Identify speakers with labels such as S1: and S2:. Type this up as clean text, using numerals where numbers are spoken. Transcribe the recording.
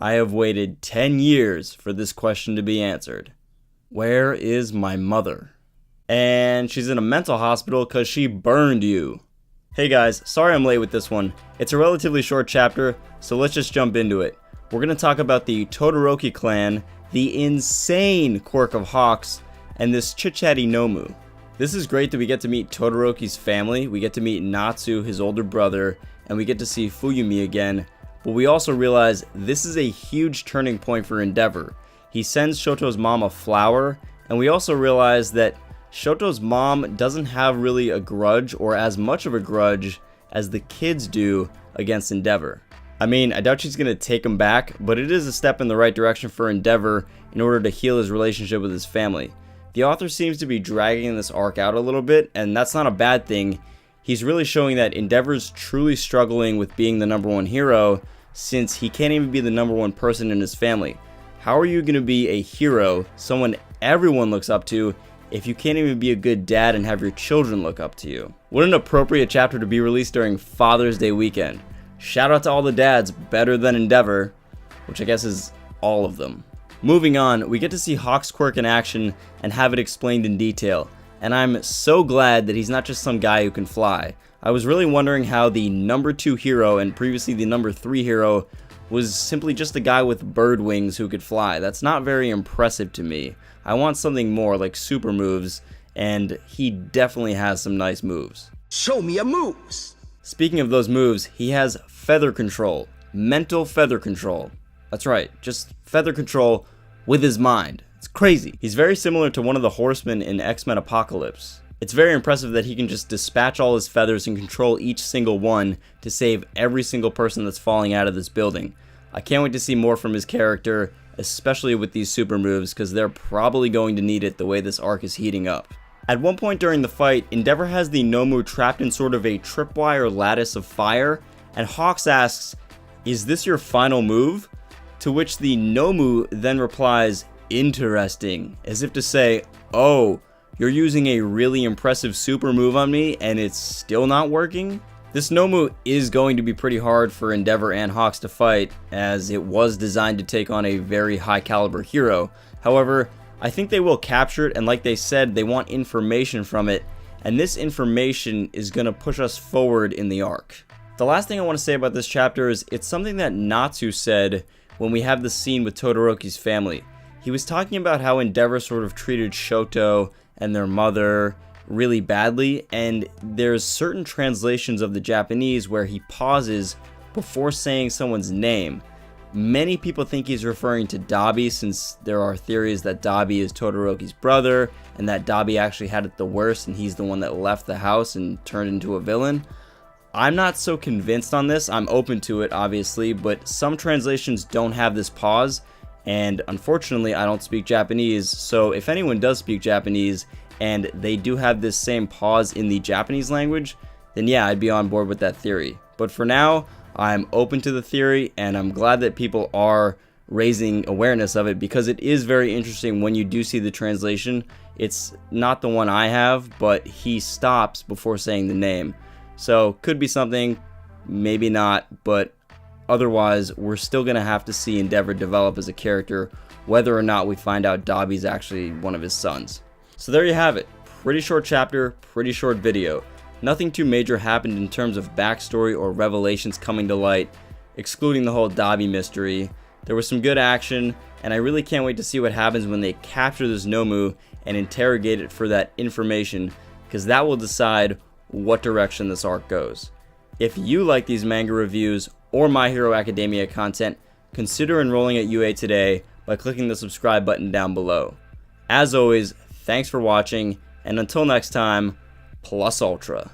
S1: I have waited 10 years for this question to be answered. Where is my mother? And she's in a mental hospital because she burned you. Hey guys, sorry I'm late with this one. It's a relatively short chapter, so let's just jump into it. We're going to talk about the Todoroki clan, the insane Quirk of Hawks, and this chit-chatty Nomu. This is great that we get to meet Todoroki's family, we get to meet Natsu, his older brother, and we get to see Fuyumi again, but we also realize this is a huge turning point for Endeavor. He sends Shoto's mom a flower, and we also realize that Shoto's mom doesn't have really a grudge, or as much of a grudge as the kids do against Endeavor. I mean, I doubt she's going to take him back, but it is a step in the right direction for Endeavor in order to heal his relationship with his family. The author seems to be dragging this arc out a little bit, and that's not a bad thing. He's really showing that Endeavor's truly struggling with being the #1 hero, since he can't even be the #1 person in his family. How are you going to be a hero, someone everyone looks up to, if you can't even be a good dad and have your children look up to you? What an appropriate chapter to be released during Father's Day weekend. Shout out to all the dads better than Endeavor, which I guess is all of them. Moving on, we get to see Hawk's Quirk in action and have it explained in detail, and I'm so glad that he's not just some guy who can fly. I was really wondering how the #2 hero and previously the #3 hero was simply just a guy with bird wings who could fly. That's not very impressive to me. I want something more like super moves, and he definitely has some nice moves.
S2: Show me your moves!
S1: Speaking of those moves, he has feather control. Mental feather control. That's right, just feather control with his mind. It's crazy. He's very similar to one of the horsemen in X-Men Apocalypse. It's very impressive that he can just dispatch all his feathers and control each single one to save every single person that's falling out of this building. I can't wait to see more from his character, especially with these super moves, because they're probably going to need it the way this arc is heating up. At one point during the fight, Endeavor has the Nomu trapped in sort of a tripwire lattice of fire, and Hawks asks, "Is this your final move?" To which the Nomu then replies, "Interesting," as if to say, "Oh, you're using a really impressive super move on me and it's still not working?" This Nomu is going to be pretty hard for Endeavor and Hawks to fight, as it was designed to take on a very high caliber hero. However, I think they will capture it, and like they said, they want information from it, and this information is going to push us forward in the arc. The last thing I want to say about this chapter is it's something that Natsu said when we have the scene with Todoroki's family. He was talking about how Endeavor sort of treated Shoto and their mother really badly, and there's certain translations of the Japanese where he pauses before saying someone's name. Many people think he's referring to Dabi, since there are theories that Dabi is Todoroki's brother and that Dabi actually had it the worst and he's the one that left the house and turned into a villain. I'm not so convinced on this. I'm open to it, obviously, but some translations don't have this pause, and unfortunately I don't speak Japanese, so if anyone does speak Japanese and they do have this same pause in the Japanese language, then yeah, I'd be on board with that theory. But for now, I'm open to the theory, and I'm glad that people are raising awareness of it, because it is very interesting when you do see the translation. It's not the one I have, but he stops before saying the name. So could be something, maybe not, but otherwise we're still going to have to see Endeavor develop as a character, whether or not we find out Dabi's actually one of his sons. So there you have it. Pretty short chapter, pretty short video. Nothing too major happened in terms of backstory or revelations coming to light, excluding the whole Dabi mystery. There was some good action, and I really can't wait to see what happens when they capture this Nomu and interrogate it for that information, because that will decide what direction this arc goes. If you like these manga reviews or My Hero Academia content, consider enrolling at UA today by clicking the subscribe button down below. As always, thanks for watching, and until next time, Plus Ultra.